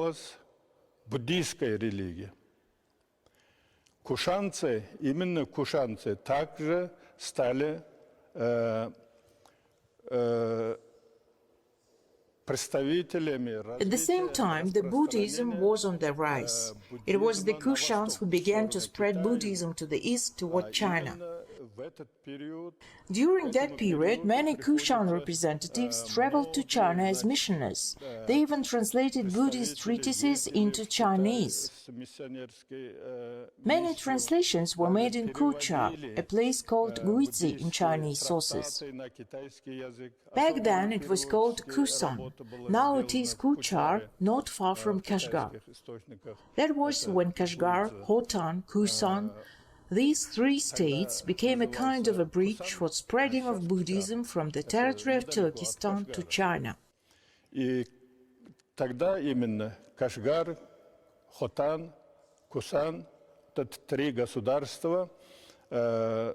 оказалась буддийская религия. Кушанцы, именно кушанцы, также стали At the same time, the Buddhism was on the rise. It was the Kushans who began to spread Buddhism to the east toward China. During that period, many Kushan representatives traveled to China as missionaries. They even translated Buddhist treatises into Chinese. Many translations were made in Kucha, a place called Guizi in Chinese sources. Back then it was called Kushan. Now it is Kuchar, not far from Kashgar. That was when Kashgar, Khotan, Kushan, these three states became a kind of a bridge for spreading of Buddhism from the territory of Turkestan to China. И тогда именно Кашгар, Хотан, Кусан, это три государства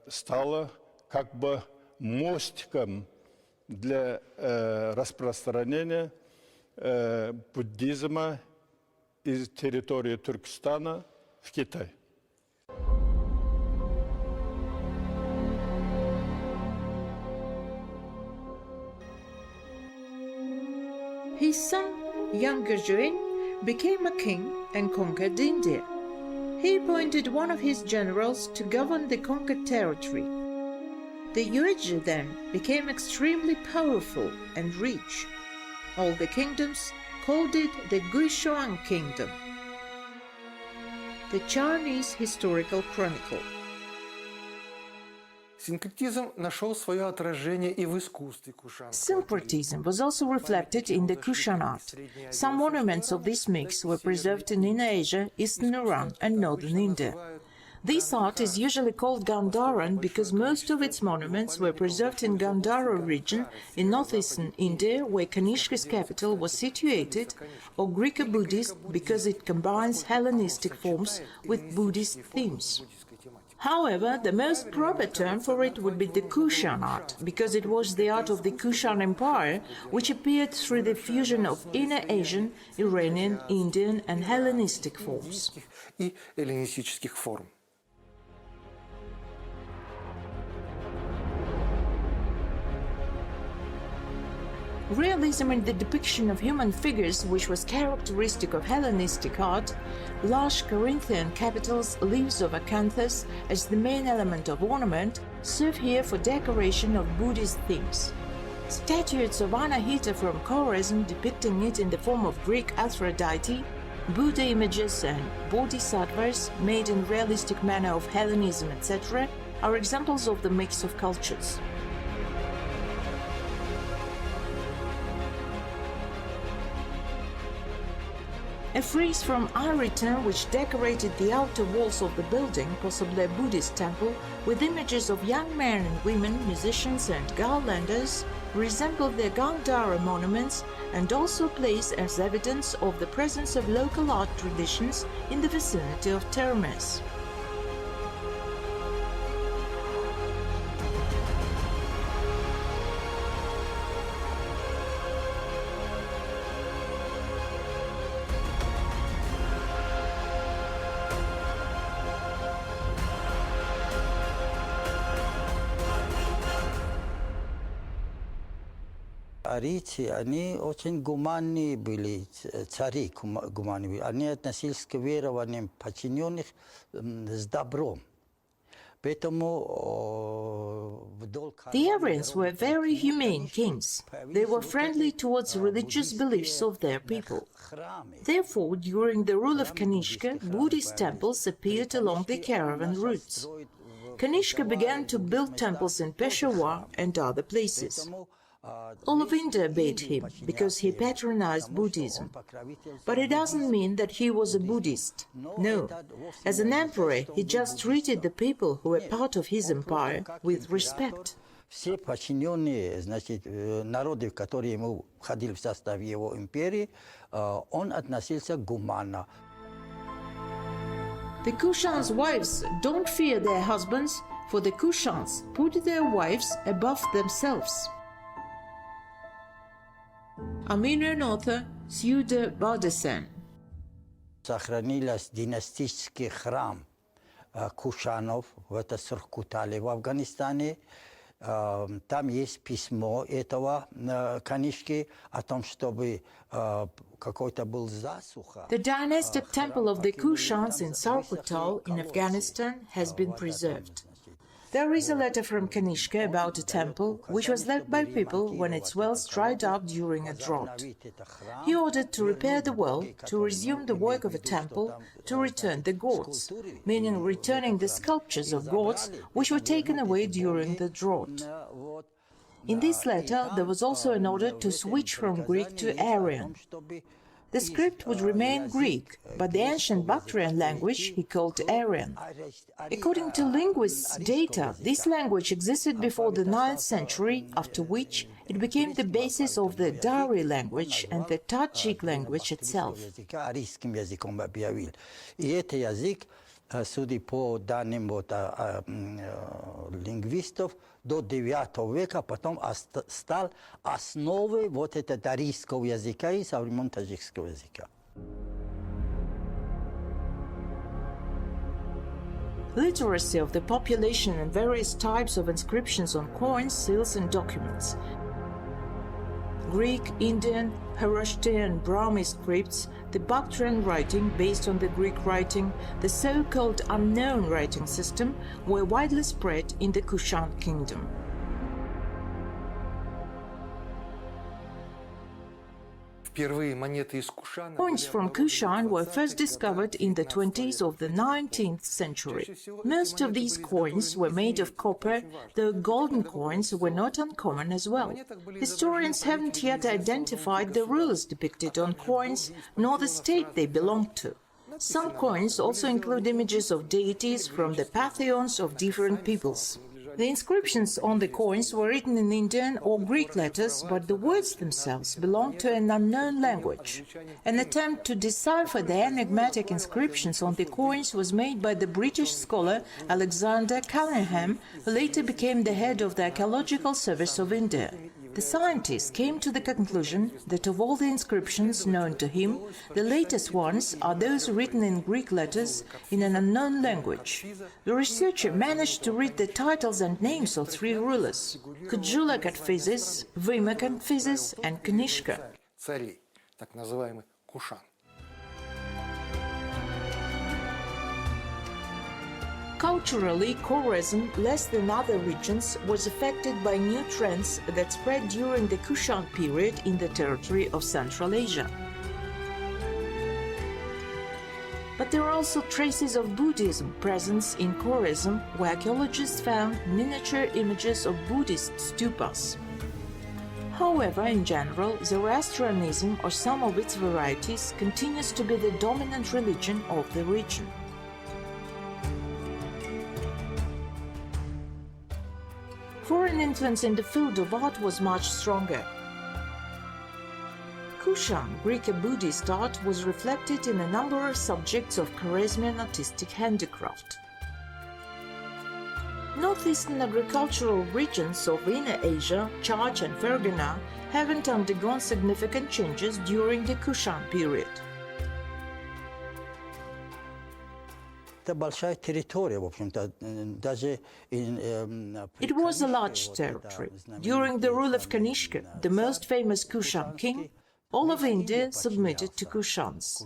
стало как бы мостиком для распространения буддизма из территории Туркестана в Китай. His son, younger Juen, became a king and conquered India. He appointed one of his generals to govern the conquered territory. The Yuezhi then became extremely powerful and rich. All the kingdoms called it the Guishuan Kingdom. The Chinese Historical Chronicle. Syncretism was also reflected in the Kushan art. Some monuments of this mix were preserved in Inner Asia, Eastern Iran and Northern India. This art is usually called Gandharan because most of its monuments were preserved in Gandhara region in northeastern India, where Kanishka's capital was situated, or Greco-Buddhist because it combines Hellenistic forms with Buddhist themes. However, the most proper term for it would be the Kushan art, because it was the art of the Kushan Empire, which appeared through the fusion of Inner Asian, Iranian, Indian and Hellenistic forms. Realism in the depiction of human figures, which was characteristic of Hellenistic art, large Corinthian capitals, leaves of acanthus as the main element of ornament, serve here for decoration of Buddhist themes. Statuettes of Anahita from Khorasan depicting it in the form of Greek Aphrodite, Buddha images and bodhisattvas made in realistic manner of Hellenism, etc., are examples of the mix of cultures. A frieze from Ireton which decorated the outer walls of the building, possibly a Buddhist temple, with images of young men and women, musicians and garlanders, resembled the Gandhara monuments and also place as evidence of the presence of local art traditions in the vicinity of Termes. Арийцы, они очень гуманные были, цари гуманные были. Они относились к верованиям подчиненных с добром. The Aryans were very humane kings. They were friendly towards religious beliefs of their people. Therefore, during the rule of Kanishka, Buddhist temples appeared along the caravan routes. Kanishka began to build temples in Peshawar and other places. All of India obeyed him because he patronized Buddhism. But it doesn't mean that he was a Buddhist. No. As an emperor, he just treated the people who were part of his empire with respect. Все подчиненные, значит, народы, которые ему входили в состав его империи, он относился гуманно. The Kushans' wives don't fear their husbands, for the Kushans put their wives above themselves. Armenian author Theodor Bardesyan. Сохранилась династический храм Кушанов в это Суркутале в Афганистане. Там есть письмо этого книжки о том, чтобы какой-то был засуха. The dynastic temple of the Kushans in Sarkutal in Afghanistan has been preserved. There is a letter from Kanishka about a temple which was left by people when its wells dried up during a drought. He ordered to repair the well, to resume the work of a temple, to return the gods, meaning returning the sculptures of gods which were taken away during the drought. In this letter, there was also an order to switch from Greek to Aryan. The script would remain Greek, but the ancient Bactrian language he called Aryan. According to linguists' data, this language existed before the 9th century, after which it became the basis of the Dari language and the Tajik language itself. Судя по данным лингвистов, до IX века потом стал основой вот этого дарийского языка и современного таджикского языка. Literacy of the population and various types of inscriptions on coins, seals and documents. Greek, Indian, Harashti and Brahmi scripts, the Bactrian writing based on the Greek writing, the so-called unknown writing system were widely spread in the Kushan kingdom. Coins from Kushan were first discovered in the 20s of the 19th century. Most of these coins were made of copper, though golden coins were not uncommon as well. Historians haven't yet identified the rulers depicted on coins, nor the state they belonged to. Some coins also include images of deities from the pantheons of different peoples. The inscriptions on the coins were written in Indian or Greek letters, but the words themselves belonged to an unknown language. An attempt to decipher the enigmatic inscriptions on the coins was made by the British scholar Alexander Cunningham, who later became the head of the Archaeological Service of India. The scientist came to the conclusion that of all the inscriptions known to him, the latest ones are those written in Greek letters in an unknown language. The researcher managed to read the titles and names of 3 rulers: Kujula Katphises, Vima Katphises and Kanishka. Culturally, Khorasan, less than other regions, was affected by new trends that spread during the Kushan period in the territory of Central Asia. But there are also traces of Buddhism present in Khorasan, where archaeologists found miniature images of Buddhist stupas. However, in general, Zoroastrianism or some of its varieties continues to be the dominant religion of the region. Foreign influence in the field of art was much stronger. Kushan, Greek and Buddhist art was reflected in a number of subjects of Khwarezmian artistic handicraft. Northeastern agricultural regions of Inner Asia, Chach and Fergana, haven't undergone significant changes during the Kushan period. It was a large territory. During the rule of Kanishka, the most famous Kushan king, all of India submitted to Kushans.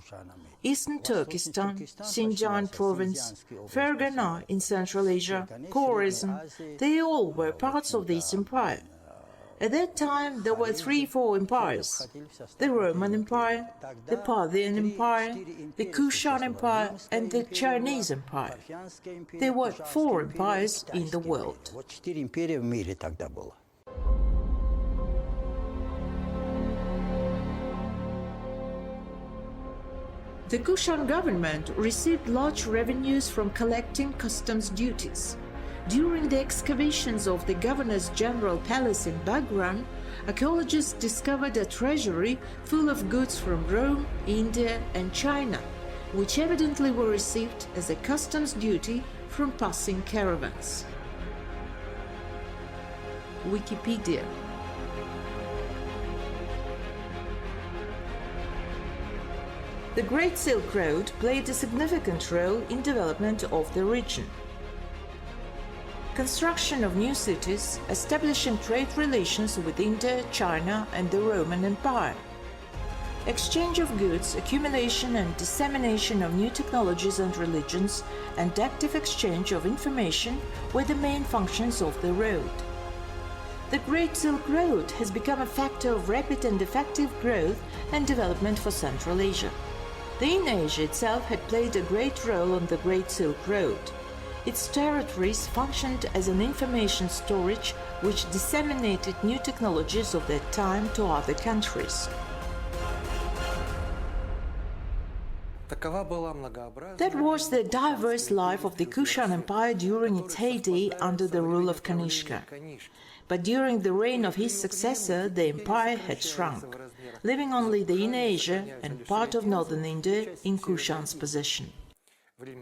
Eastern Turkestan, Xinjiang province, Fergana in Central Asia, Khorasan, they all were parts of this empire. At that time, there were 3-4 empires: the Roman Empire, the Parthian Empire, the Kushan Empire, and the Chinese Empire. There were 4 empires in the world. The Kushan government received large revenues from collecting customs duties. During the excavations of the Governor's General Palace in Bagram, archaeologists discovered a treasury full of goods from Rome, India and China, which evidently were received as a customs duty from passing caravans. Wikipedia. The Great Silk Road played a significant role in development of the region. Construction of new cities, establishing trade relations with India, China and the Roman Empire. Exchange of goods, accumulation and dissemination of new technologies and religions, and active exchange of information were the main functions of the road. The Great Silk Road has become a factor of rapid and effective growth and development for Central Asia. The Inner Asia itself had played a great role on the Great Silk Road. Its territories functioned as an information storage which disseminated new technologies of that time to other countries. That was the diverse life of the Kushan Empire during its heyday under the rule of Kanishka. But during the reign of his successor, the empire had shrunk, leaving only the Inner Asia and part of northern India in Kushan's possession.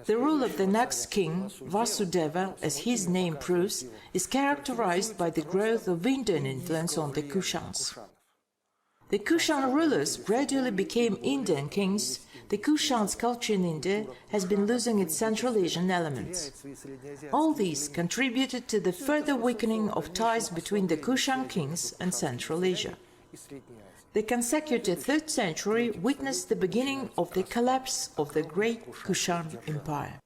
The rule of the next king, Vasudeva, as his name proves, is characterized by the growth of Indian influence on the Kushans. The Kushan rulers gradually became Indian kings. The Kushan's culture in India has been losing its Central Asian elements. All these contributed to the further weakening of ties between the Kushan kings and Central Asia. The consecutive 3rd century witnessed the beginning of the collapse of the great Kushan Empire.